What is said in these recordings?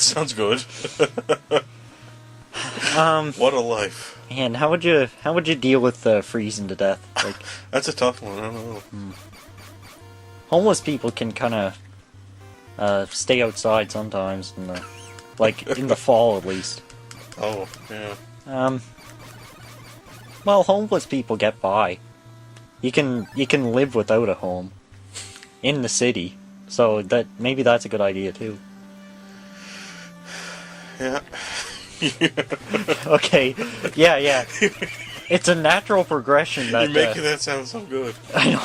sounds good. What a life. And how would you deal with freezing to death? Like, that's a tough one. I don't know. Homeless people can kind of stay outside sometimes, like in the fall at least. Oh, yeah. Well, homeless people get by. You can live without a home in the city, so maybe that's a good idea too. Yeah. Okay. Yeah. It's a natural progression that You're making that sound so good. I know.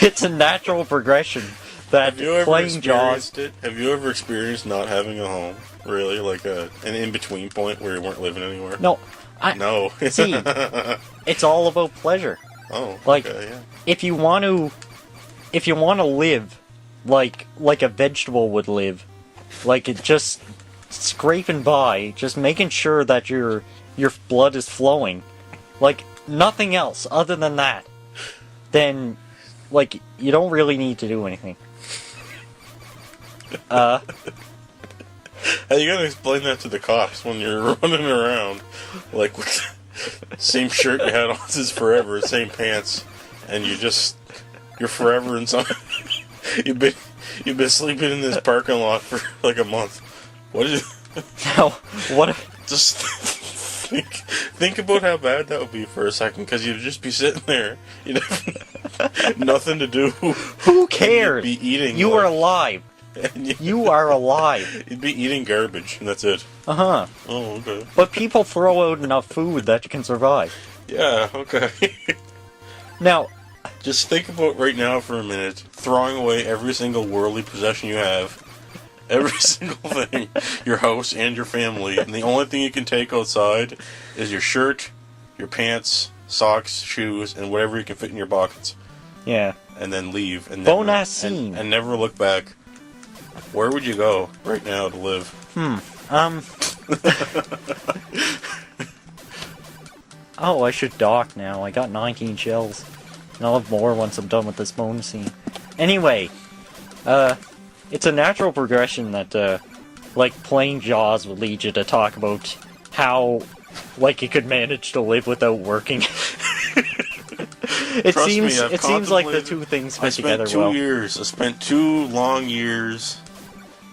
It's a natural progression that playing Jaws. Have you ever experienced not having a home? Really, like an in-between point where you weren't living anywhere? No. No. See, it's all about pleasure. Oh, like, okay, yeah. if you want to live like a vegetable would live, like it just scraping by, just making sure that your blood is flowing, like nothing else other than that, then like you don't really need to do anything. How you gonna explain that to the cops when you're running around like with the same shirt you had on since forever, same pants, and you're forever in some you've been sleeping in this parking lot for like a month. What is No, what? Just think about how bad that would be for a second, because you'd just be sitting there, you'd have nothing to do. Who cares? You'd be eating. You are alive. You are alive. You'd be eating garbage, and that's it. Uh-huh. Oh, okay. But people throw out enough food that you can survive. Yeah, okay. Now, just think about right now for a minute, throwing away every single worldly possession you have, every single thing, your house and your family, and the only thing you can take outside is your shirt, your pants, socks, shoes, and whatever you can fit in your pockets. Yeah. And then leave. And Bonus scene. And never look back. Where would you go right now to live? Oh, I should dock now. I got 19 shells. And I'll have more once I'm done with this bonus scene. Anyway, it's a natural progression that, like, playing Jaws would lead you to talk about how, like, you could manage to live without working. It seems like the two things fit together well. I spent 2 long years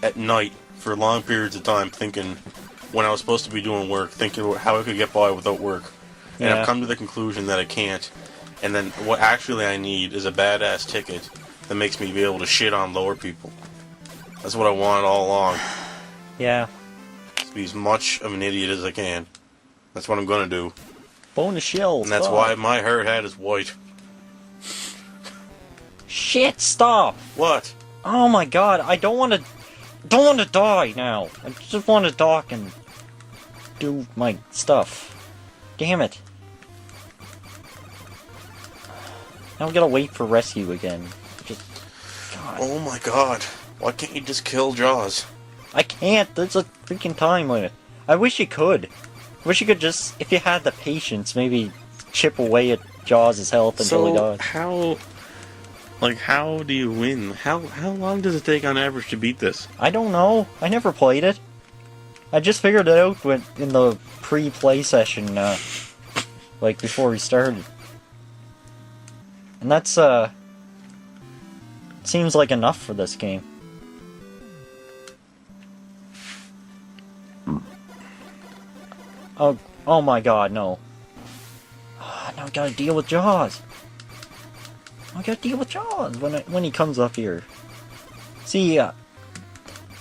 at night for long periods of time thinking, when I was supposed to be doing work, thinking about how I could get by without work. And Yeah. I've come to the conclusion that I can't. And then what actually I need is a badass ticket that makes me be able to shit on lower people. That's what I wanted all along. Yeah. To be as much of an idiot as I can. That's what I'm gonna do. Bonus shells. And that's stop. why my hard hat is white. Shit, stop! What? Oh my god, I don't want to die now. I just want to dock and do my stuff. Damn it. Now we gotta wait for rescue again. Just, God. Oh my god. Why can't you just kill Jaws? I can't, there's a freaking time limit. I wish you could. I wish you could just, if you had the patience, maybe chip away at Jaws' health until he dies. How do you win? How long does it take on average to beat this? I don't know. I never played it. I just figured it out in the pre-play session, like before we started. And that's, seems like enough for this game. Oh my god, no. Now I gotta deal with Jaws. I gotta deal with Jaws when he comes up here. See,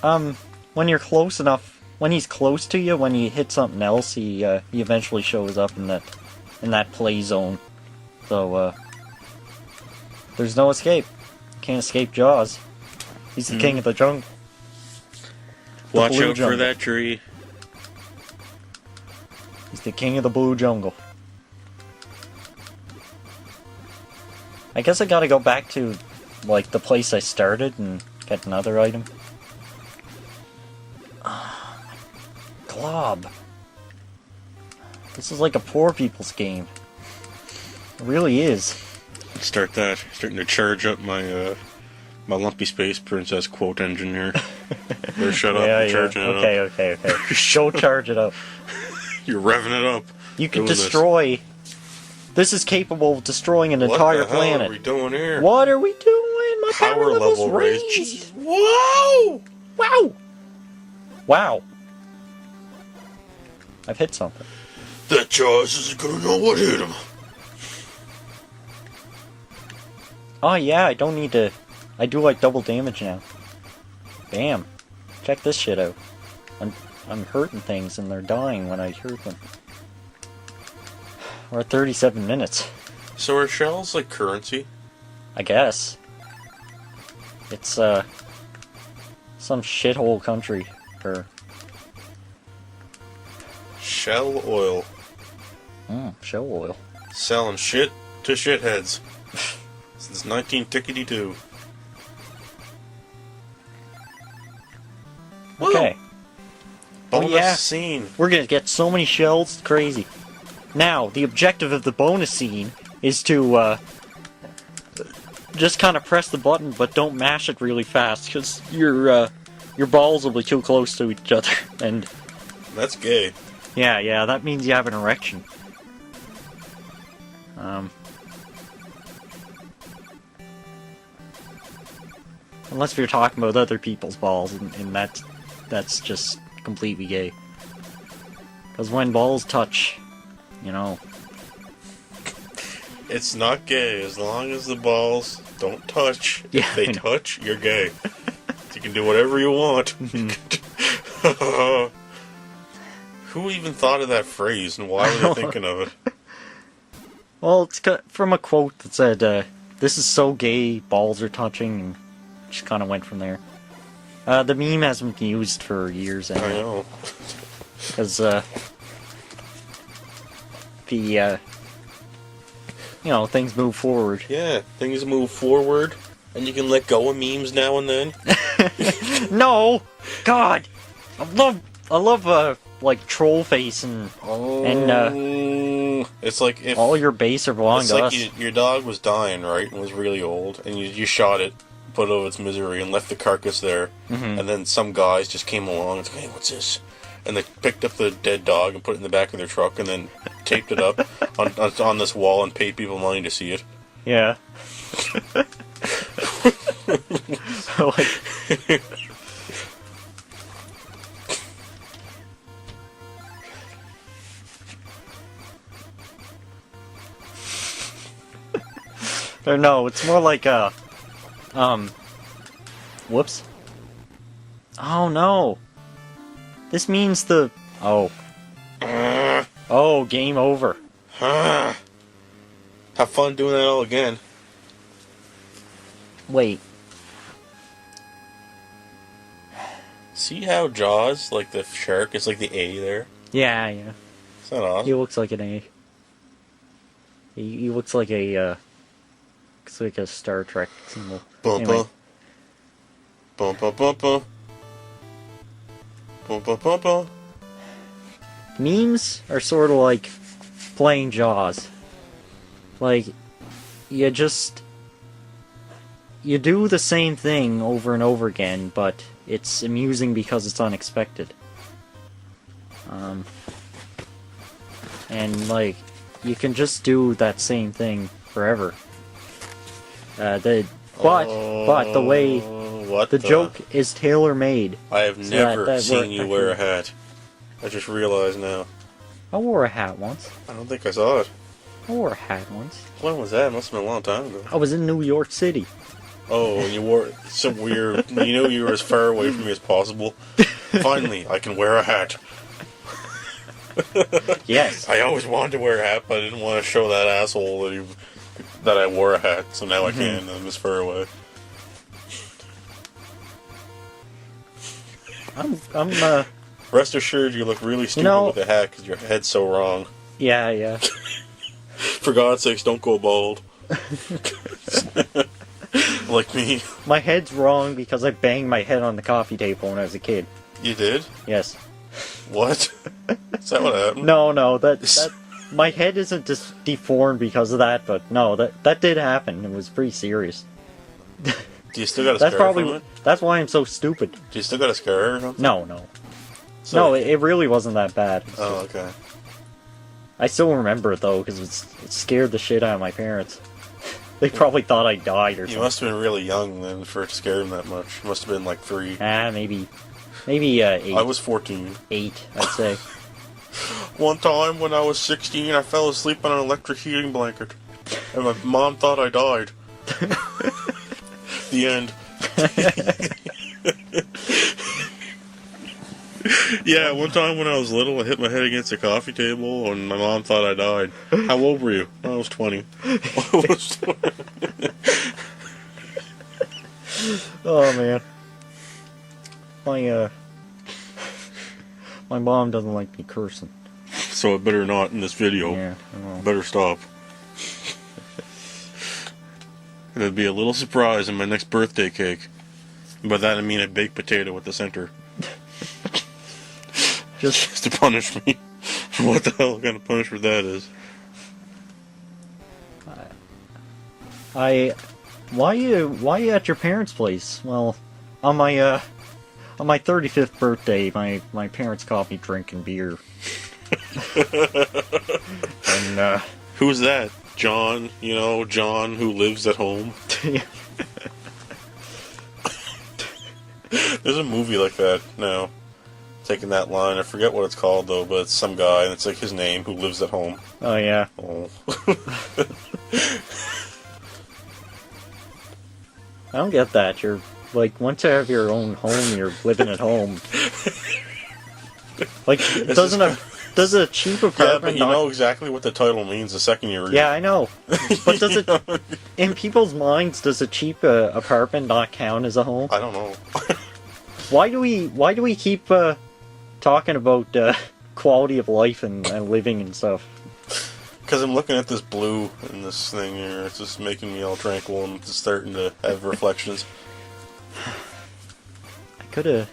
when you're close enough, when he's close to you, when you hit something else, he eventually shows up in that play zone. So, there's no escape. Can't escape Jaws. He's the king of the jungle. Watch out for that tree. He's the king of the blue jungle. I guess I gotta go back to, like, the place I started and get another item. Glob. This is like a poor people's game. It really is. Start that. Starting to charge up my My lumpy space princess quote engineer. Better shut up. Yeah, I'm yeah. charging it up. Okay. Go charge it up. You're revving it up. You can Doing destroy. This is capable of destroying an entire What the hell planet. are we doing here? What are we doing? My power level's raised. raised. Whoa! Wow! Wow. I've hit something. That Jaws isn't gonna know what hit him. Oh yeah, I don't need to... I do like double damage now. Bam. Check this shit out. I'm hurting things and they're dying when I hurt them. We're at 37 minutes. So are shells like currency? I guess. It's, some shithole country. Or... Shell oil. Shell oil. Selling shit to shitheads. Since 1952. Okay. Bonus yeah. scene. We're gonna get so many shells, it's crazy. Now, the objective of the bonus scene is to, just kind of press the button, but don't mash it really fast, because your balls will be too close to each other, and... That's gay. Yeah, that means you have an erection. Unless you're talking about other people's balls, and that's just completely gay. Because when balls touch, you know... It's not gay as long as the balls don't touch. Yeah, If they touch, you're gay. You can do whatever you want. Who even thought of that phrase, and why were they thinking of it? Well, it's from a quote that said, this is so gay, balls are touching, and just kind of went from there. The meme hasn't been used for years I anyway. know. Because, things move forward. Yeah, things move forward, and you can let go of memes now and then. No! God! I love, like, troll face and it's like if... all your base are belong It's to like us. your dog was dying, right, and was really old, and you shot it, put it out of its misery, and left the carcass there, and then some guys just came along and said, hey, what's this? And they picked up the dead dog and put it in the back of their truck, and then taped it up on this wall and paid people money to see it. Yeah. Like... Or no, it's more like a... Whoops. Oh no! This means the... Oh. Oh, game over. Have fun doing that all again. Wait. See how Jaws, like the shark, is like the A there? Yeah. Is that awesome? He looks like an A. He looks like a, looks like a Star Trek symbol. Bum Anyway. bum. Bum bum bum bum. Bum bum bum bum. Memes are sort of like playing Jaws. Like, you do the same thing over and over again, but it's amusing because it's unexpected. And, like, you can just do that same thing forever. But the way What the joke is tailor-made. I have so never that seen you wear a hat. I just realized now. I wore a hat once. I don't think I saw it. I wore a hat once. When was that? It must have been a long time ago. I was in New York City. Oh, and you wore some weird... You knew you were as far away from me as possible. Finally, I can wear a hat. Yes. I always wanted to wear a hat, but I didn't want to show that asshole that I wore a hat, so now I can. I'm as far away. I'm Rest assured, you look really stupid with a hat because your head's so wrong. Yeah. For God's sakes, don't go bald. Like me. My head's wrong because I banged my head on the coffee table when I was a kid. You did? Yes. What? Is that what happened? No, that my head isn't deformed because of that, but no, that did happen. It was pretty serious. Do you still got a That's scar from it? that's why I'm so stupid. Do you still got a scar or something? No. So- No, it really wasn't that bad. Oh, okay. I still remember it though, because it scared the shit out of my parents. They probably thought I died or You something. must have been really young then for it to scare him that much. Must have been like 3. Maybe 8. I was 14. 8, I'd say. One time when I was 16, I fell asleep on an electric heating blanket. And my mom thought I died. The end. Yeah, one time when I was little, I hit my head against a coffee table and my mom thought I died. How old were you? I was 20. Oh man. My mom doesn't like me cursing. So it better not in this video. Yeah, I know. Better stop. There'd be a little surprise in my next birthday cake. By that I mean a baked potato at the center. Just to punish me. What the hell kind of punishment that is? Why you at your parents' place? Well, on my 35th birthday, my parents caught me drinking beer. And who's that? John, John who lives at home. There's a movie like that now. Taking that line, I forget what it's called though, but it's some guy and it's like his name who lives at home. Oh yeah. Oh. I don't get that. You're like, once you have your own home, you're living at home. Like, does a cheap apartment? Yeah, but you know exactly what the title means the second you read it. Yeah, I know. But does it, in people's minds, does a cheap apartment not count as a home? I don't know. Why do we keep talking about quality of life and living and stuff? Because I'm looking at this blue in this thing here. It's just making me all tranquil and it's starting to have reflections. I could have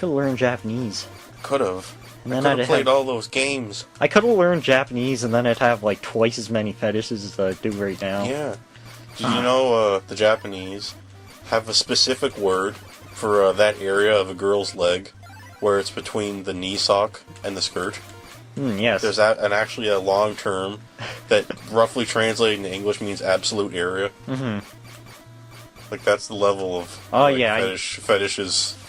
learned Japanese. Could have. And I then could have played all those games. I could have learned Japanese and then I'd have like twice as many fetishes as I do right now. Yeah. Did you know the Japanese have a specific word for that area of a girl's leg where it's between the knee sock and the skirt? Yes. There's actually a long term that roughly translated into English means absolute area. Mm-hmm. Like that's the level of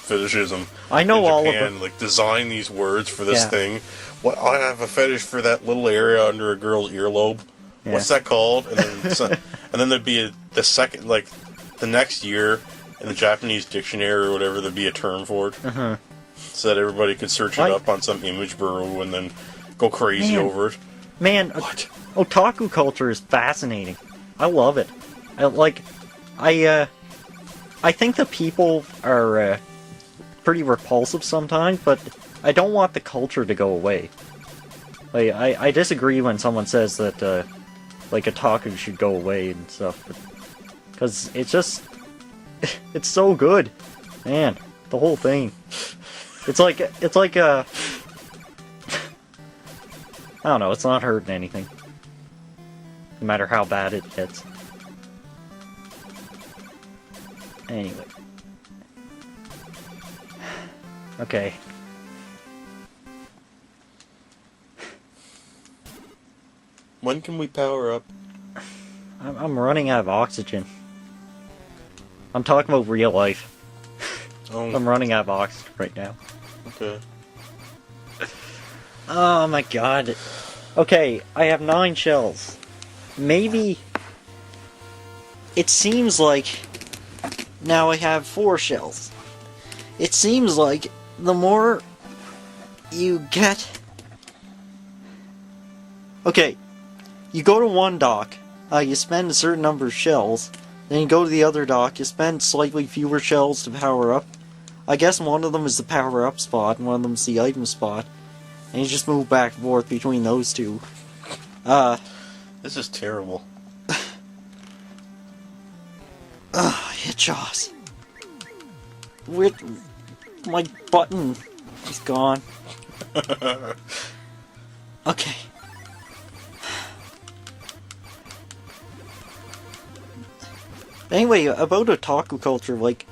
fetishism. I know in all Japan, of them. like design these words for this Yeah. thing. What I have a fetish for that little area under a girl's earlobe. Yeah. What's that called? And then and then there'd be the next year in the Japanese dictionary or whatever there'd be a term for it. Uh-huh. So that everybody could search it up on some image bureau and then go crazy Man. over it. Man, What? otaku culture is fascinating. I love it. I think the people are pretty repulsive sometimes, but I don't want the culture to go away. Like, I disagree when someone says that like otaku should go away and stuff, because it's just it's so good, man. The whole thing. It's like I don't know, it's not hurting anything. No matter how bad it gets. Anyway. Okay. When can we power up? I'm running out of oxygen. I'm talking about real life. Oh, I'm running out of oxygen right now. okay. Oh my god. Okay, I have 9 shells. Maybe... It seems like... Now I have 4 shells. It seems like the more you get... Okay, you go to one dock, you spend a certain number of shells, then you go to the other dock, you spend slightly fewer shells to power up. I guess one of them is the power up spot, and one of them is the item spot. And you just move back and forth between those two. This is terrible. Hit jaws. With my button is gone. Okay. Anyway, about otaku culture, like,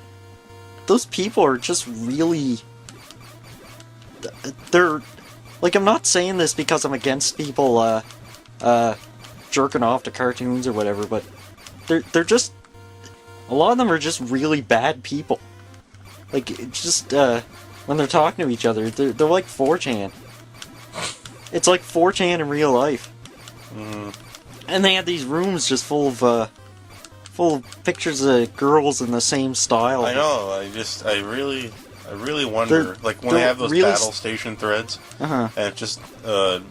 those people are just really... They're... Like, I'm not saying this because I'm against people, jerking off to cartoons or whatever, but they're just... A lot of them are just really bad people. Like, it's just, when they're talking to each other, they're like 4chan. It's like 4chan in real life. Mm. And they have these rooms just full of pictures of girls in the same style. I know. I really wonder. Like when they have those really battle station threads, Uh-huh. and it just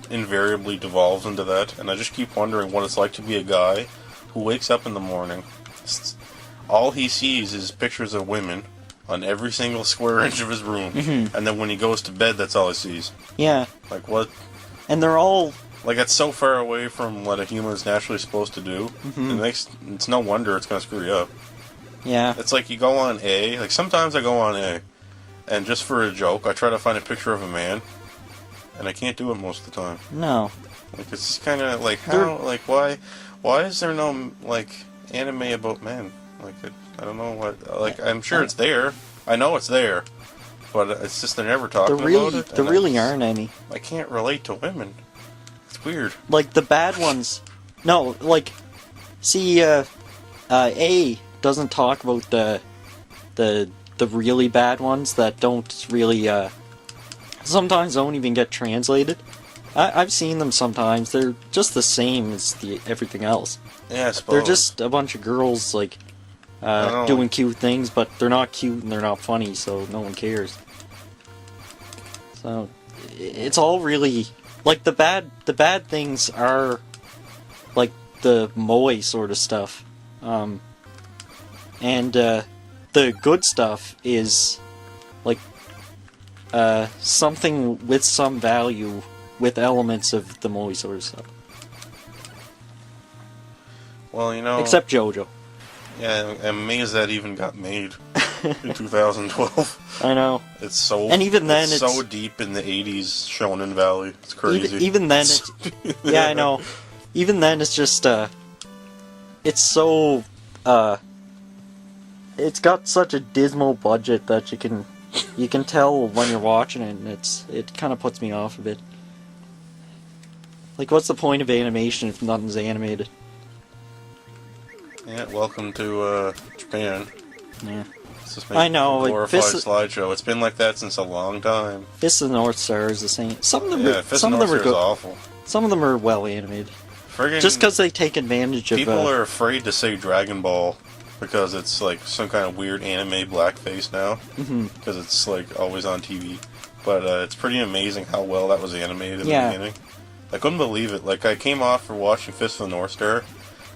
invariably devolves into that. And I just keep wondering what it's like to be a guy who wakes up in the morning. All he sees is pictures of women on every single square inch of his room, and then when he goes to bed, that's all he sees. Yeah. Like what? And they're all... Like it's so far away from what a human is naturally supposed to do. It's no wonder it's gonna screw you up. Yeah. It's like you go on A. Like sometimes I go on A, and just for a joke, I try to find a picture of a man, and I can't do it most of the time. No. Like it's kind of like how, like why is there no like anime about men? Like I don't know what. Like I'm sure it's there. I know it's there, but it's just they're never talking about it. There really aren't any. I can't relate to women. It's weird. Like the bad ones. No, like, see, A doesn't talk about the really bad ones that don't really sometimes don't even get translated. I've seen them sometimes. They're just the same as everything else. Yeah, I suppose. They're just a bunch of girls like doing cute things, but they're not cute and they're not funny, so no one cares. So it's all really like the bad things are like the moe sort of stuff, and the good stuff is like something with some value with elements of the moe sort of stuff. Well, you know. Except JoJo. Yeah, I'm amazed that even got made in 2012. I know. It's so. And even then, it's so deep in the 80s Shonen Valley. It's crazy. Even then, it's yeah, I know. Even then, it's just it's so it's got such a dismal budget that you can tell when you're watching it, and it kind of puts me off a bit. Like, what's the point of animation if nothing's animated? Yeah, welcome to Japan. Yeah. It's just I know, a glorified Fist- slideshow. It's been like that since a long time. Fist of the North Star is the same. Some of them Yeah, are, Fist some of of North them are Star is good. awful. Some of them are well animated. Friggin' Just because they take advantage of people are afraid to say Dragon Ball because it's like some kind of weird anime blackface now. Because it's like always on TV. But it's pretty amazing how well that was animated in the beginning. I couldn't believe it. Like I came off for watching Fist of the North Star,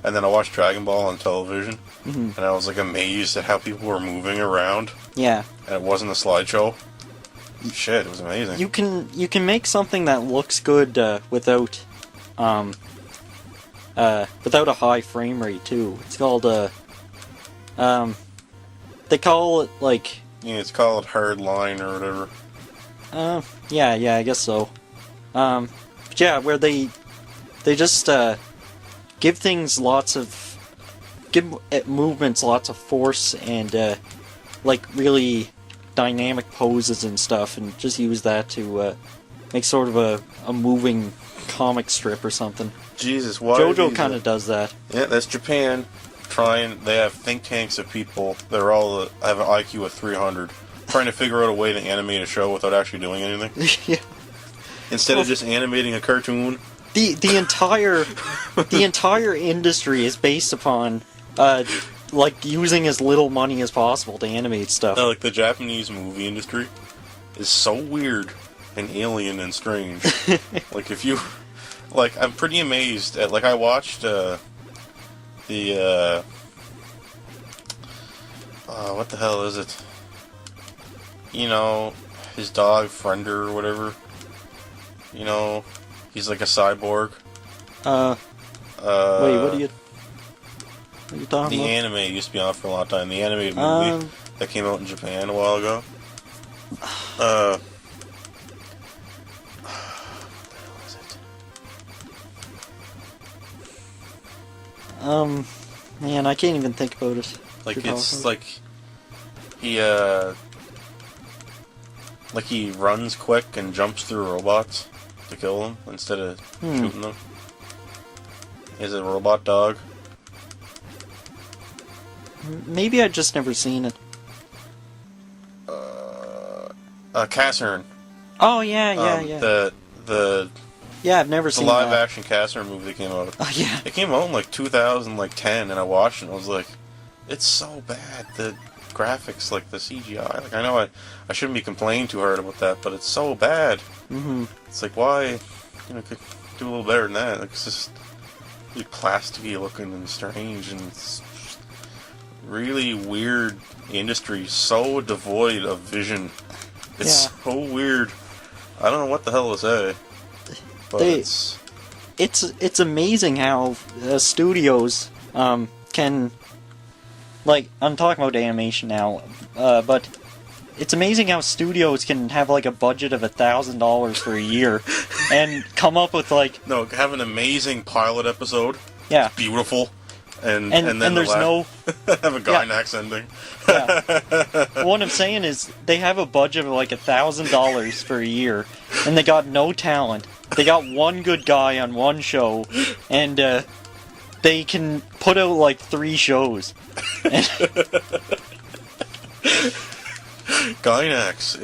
and then I watched Dragon Ball on television, and I was like amazed at how people were moving around. Yeah. And it wasn't a slideshow. Shit, it was amazing. You can make something that looks good without a high frame rate too. It's called they call it like Yeah, it's called Hard Line or whatever. yeah, I guess so. But yeah, where they just give things give movements lots of force and like really dynamic poses and stuff, and just use that to make sort of a moving comic strip or something. Jesus, why? JoJo kind of does that. Yeah, that's Japan. They have think tanks of people that are all have an IQ of 300, trying to figure out a way to animate a show without actually doing anything. Yeah. Instead of just animating a cartoon. The entire industry is based upon like using as little money as possible to animate stuff. Like the Japanese movie industry is so weird and alien and strange. Like if you, like I'm pretty amazed at, like I watched what the hell is it? You know, his dog Friender or whatever. You know, he's like a cyborg. Wait, what are you talking The about? anime used to be on for a long time. The animated movie that came out in Japan a while ago. What the hell is it? Man, I can't even think about it. Like you're it's talking like he runs quick and jumps through robots to kill them instead of shooting them. Is it a robot dog? Maybe I just never seen it. Cassern. Oh yeah. The Yeah, I've never the seen live that. action Cassern movie that came out. Oh yeah. It came out in like 2010, and I watched it and I was like, it's so bad. The graphics, like the CGI. Like I know I shouldn't be complaining too hard about that, but it's so bad. Mm-hmm. It's like why, could do a little better than that. Like it's just really plasticky looking and strange, and it's just really weird industry. So devoid of vision. It's so weird. I don't know what the hell to say. But It's amazing how studios can, like, I'm talking about animation now, but it's amazing how studios can have like a budget of $1,000 for a year and come up with like have an amazing pilot episode. Yeah. Beautiful. And then there's no have a Gynax ending. Yeah. What I'm saying is they have a budget of like $1,000 for a year, and they got no talent. They got one good guy on one show, and they can put out like 3 shows. Gynax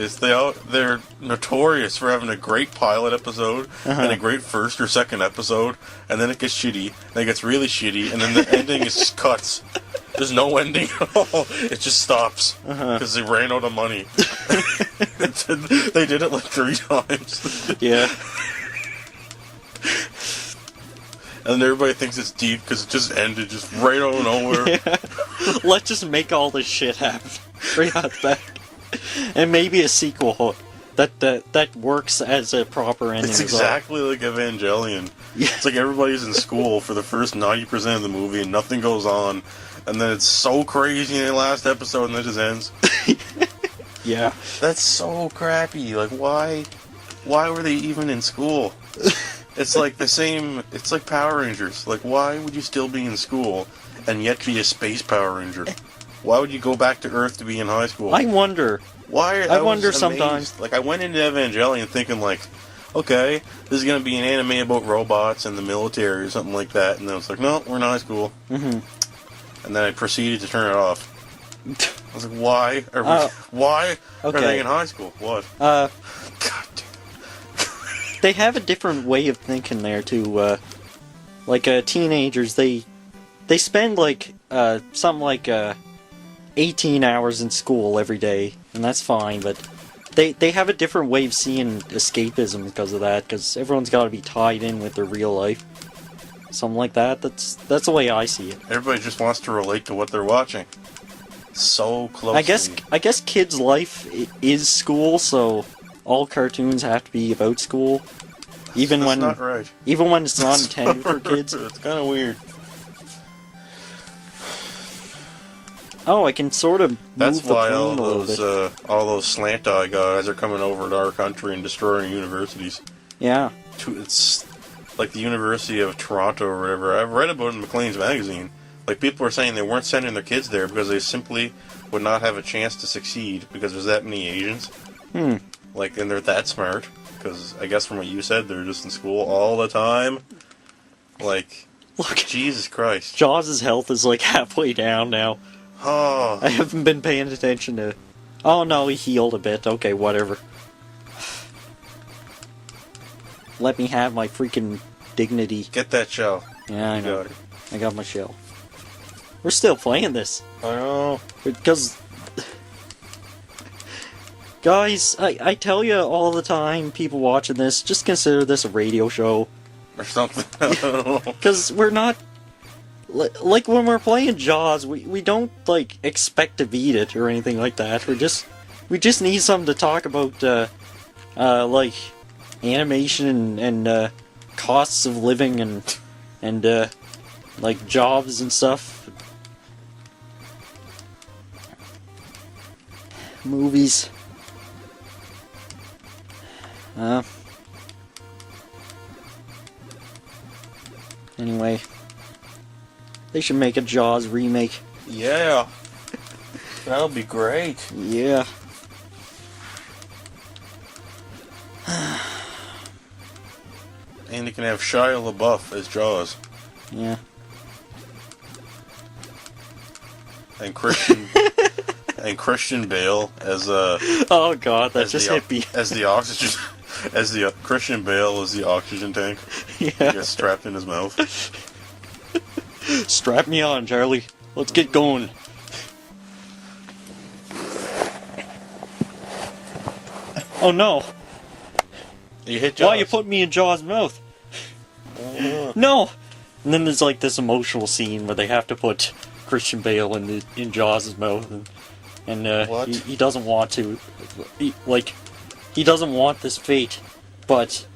they're notorious for having a great pilot episode and a great first or second episode, and then it gets shitty, and it gets really shitty, and then the ending is just cuts. There's no ending at all. It just stops because they ran out of money. They did it like 3 times. Yeah. And everybody thinks it's deep because it just ended just right out of nowhere. Yeah. Let's just make all this shit happen right out the back. And maybe a sequel that works as a proper ending. It's as well. exactly like Evangelion. Yeah. It's like everybody's in school for the first 90% of the movie and nothing goes on. And then it's so crazy in the last episode and then it just ends. Yeah. That's so crappy. Like, why were they even in school? It's like the same, it's like Power Rangers. Like, why would you still be in school and yet be a space Power Ranger? Why would you go back to Earth to be in high school? I wonder. I wonder sometimes. Like, I went into Evangelion thinking, like, okay, this is going to be an anime about robots and the military or something like that. And then it's like, no, we're in high school. Mm-hmm. And then I proceeded to turn it off. I was like, why are they in high school? What? God damn. They have a different way of thinking there, too. Teenagers, they spend, like, something like, 18 hours in school every day, and that's fine, but they have a different way of seeing escapism because of that, because everyone's got to be tied in with their real life. Something like that. That's the way I see it. Everybody just wants to relate to what they're watching. So close. I guess kids' life is school, so all cartoons have to be about school, even That's when not right. Even when it's not intended for kids. It's kind of weird. Oh, I can sort of move That's the why plane a little bit. all those slant eye guys are coming over to our country and destroying universities. Yeah. It's like the University of Toronto or whatever. I've read about it in Maclean's magazine. Like, people were saying they weren't sending their kids there because they simply would not have a chance to succeed because there's that many Asians. Like, and they're that smart. Because I guess from what you said, they're just in school all the time. Like, Look, Jesus Christ. Jaws' health is like halfway down now. Oh. I haven't been paying attention to... Oh no, he healed a bit. Okay, whatever. Let me have my freaking dignity. Get that shell. Yeah, I You know. got it. I got my shell. We're still playing this. I know. Because... Guys, I tell you all the time, people watching this, just consider this a radio show. Or something. I don't know. Because we're not... Like, when we're playing Jaws, we don't, like, expect to beat it or anything like that. We just need something to talk about, like, animation and costs of living and like, jobs and stuff. Movies. Anyway. They should make a Jaws remake. Yeah. That would be great. Yeah. And you can have Shia LaBeouf as Jaws. Yeah. And Christian and Christian Bale as Oh god, that just hit me. as the oxygen as the Christian Bale as the oxygen tank. Yeah. He gets strapped in his mouth. Strap me on, Charlie. Let's get going. Oh no! You hit Jaws. Why you put me in Jaws' mouth? No! And then there's like this emotional scene where they have to put Christian Bale in Jaws' mouth, and What? he doesn't want to. He doesn't want this fate, but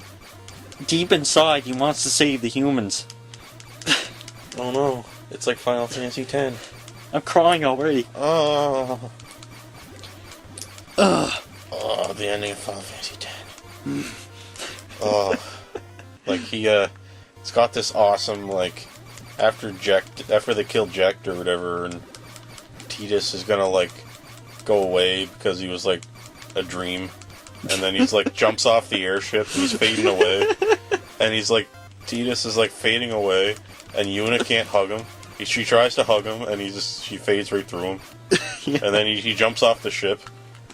deep inside he wants to save the humans. Oh no! It's like Final Fantasy X. I'm crying already. Oh. Ugh. Oh, the ending of Final Fantasy X. Oh, like it's got this awesome after they kill Jekt or whatever, and Tidus is gonna go away because he was a dream, and then he's jumps off the airship and he's fading away, and Tidus is fading away, and Yuna can't hug him. She tries to hug him, and she fades right through him, Yeah. and then he jumps off the ship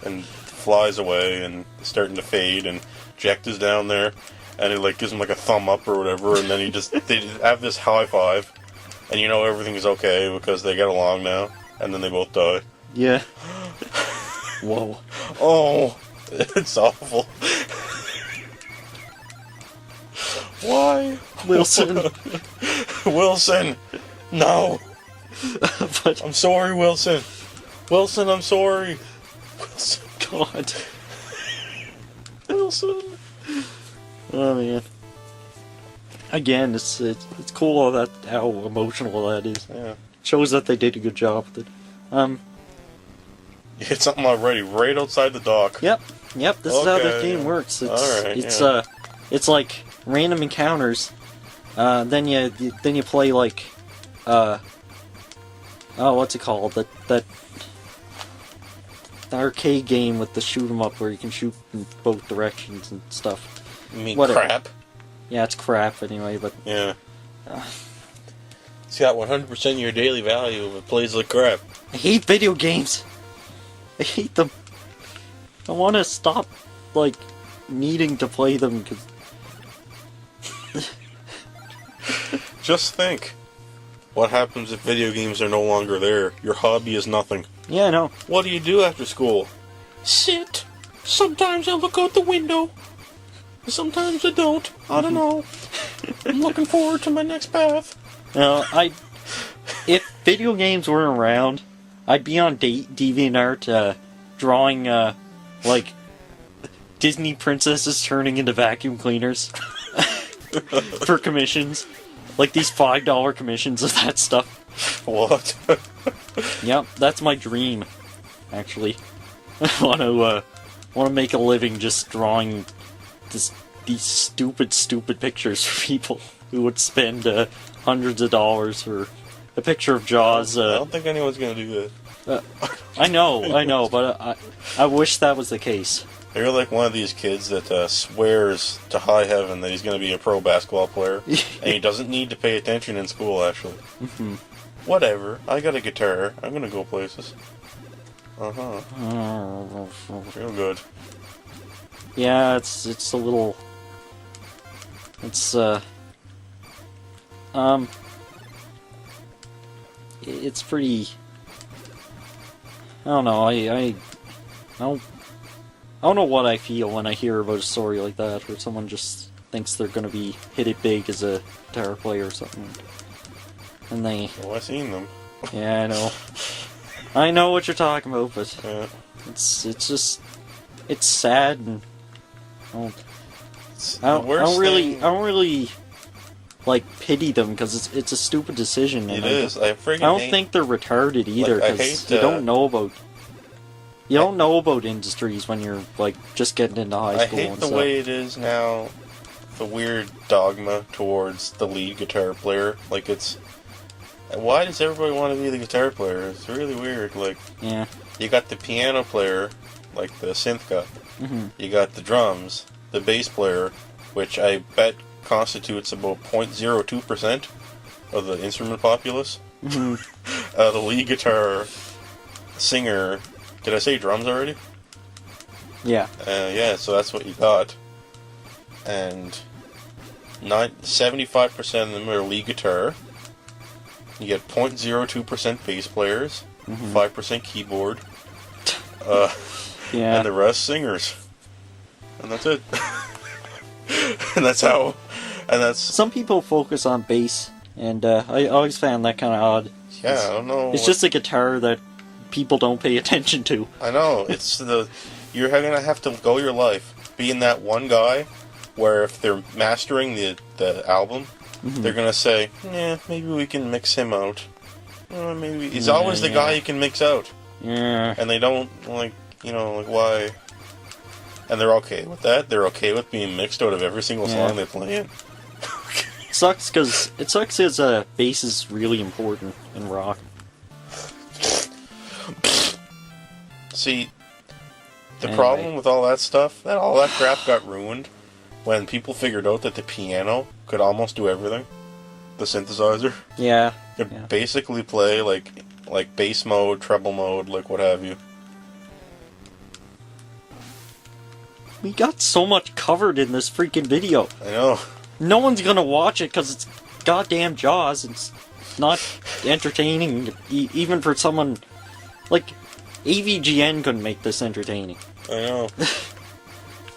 and flies away, and it's starting to fade, and Jekt is down there, and it gives him a thumb up or whatever, and then they have this high five, and everything's okay because they get along now, and then they both die. Yeah. Whoa. Oh, it's awful. Why? Wilson. Wilson! No! But, I'm sorry, Wilson! Wilson, I'm sorry! Wilson. God. Wilson! Oh man. Again, it's cool how emotional that is. Yeah. Shows that they did a good job with it. You hit something already, right outside the dock. Yep. This is how this Okay, game yeah. works. Alright, It's like random encounters. Then you play what's it called? That the arcade game with the shoot 'em up where you can shoot in both directions and stuff. You mean Whatever. crap? Yeah, it's crap anyway, but Yeah. It's got 100% of your daily value if it plays like crap. I hate video games. I hate them. I want to stop needing to play them because Just think. What happens if video games are no longer there? Your hobby is nothing. yeah, I know. What do you do after school? Sit. Sometimes I look out the window. Sometimes I don't. I don't know. I'm looking forward to my next bath. No, if video games weren't around, I'd be on DeviantArt drawing Disney princesses turning into vacuum cleaners for commissions. These $5 commissions of that stuff. What? Yep, that's my dream. Actually, I want to make a living just drawing these stupid pictures for people who would spend hundreds of dollars for a picture of Jaws. I don't think anyone's gonna do that. I know, but I wish that was the case. You're like one of these kids that swears to high heaven that he's going to be a pro basketball player, and he doesn't need to pay attention in school, actually. Mm-hmm. Whatever. I got a guitar. I'm going to go places. Uh-huh. Feel good. Yeah, it's a little... It's it's pretty... I don't know, I don't know what I feel when I hear about a story like that, where someone just thinks they're gonna be hit it big as a guitar player or something. And they... Oh, I've seen them. Yeah, I know. I know what you're talking about, but Yeah. it's just... It's sad, and... It's I the worst thing. don't really pity them, because it's a stupid decision. It and is. I don't think they're retarded either, I because hate, you don't know about... You don't know about industries when you're, just getting into high I school hate and the stuff. way it is now, the weird dogma towards the lead guitar player. Why does everybody want to be the guitar player? It's really weird. Like, Yeah. you got the piano player, like the synth guy. Mm-hmm. You got the drums, the bass player, which I bet constitutes about 0.02% of the instrument populace. Mm-hmm. The lead guitar, singer. Did I say drums already? Yeah. Yeah, so that's what you got. And 75% of them are lead guitar. You get 0.02% bass players, 5% keyboard, Yeah. and the rest singers. And that's it. And that's how. And that's. Some people focus on bass, and I always found that kind of odd. Yeah, I don't know. It's just a guitar that people don't pay attention to. I know. It's the. You're gonna have to go your life being that one guy where if they're mastering the album, they're gonna say, yeah, maybe we can mix him out. Maybe he's always the guy you can mix out. Yeah. And they don't, like, why? And they're okay with that. They're okay with being mixed out of every single song they play in. It sucks because bass is really important in rock. See, the problem with all that stuff, all that crap got ruined when people figured out that the piano could almost do everything. The synthesizer. Yeah. Could basically play like bass mode, treble mode, like what have you. We got so much covered in this freaking video. I know. No one's gonna watch it because it's goddamn Jaws. It's not entertaining, even for someone like AVGN couldn't make this entertaining. I know.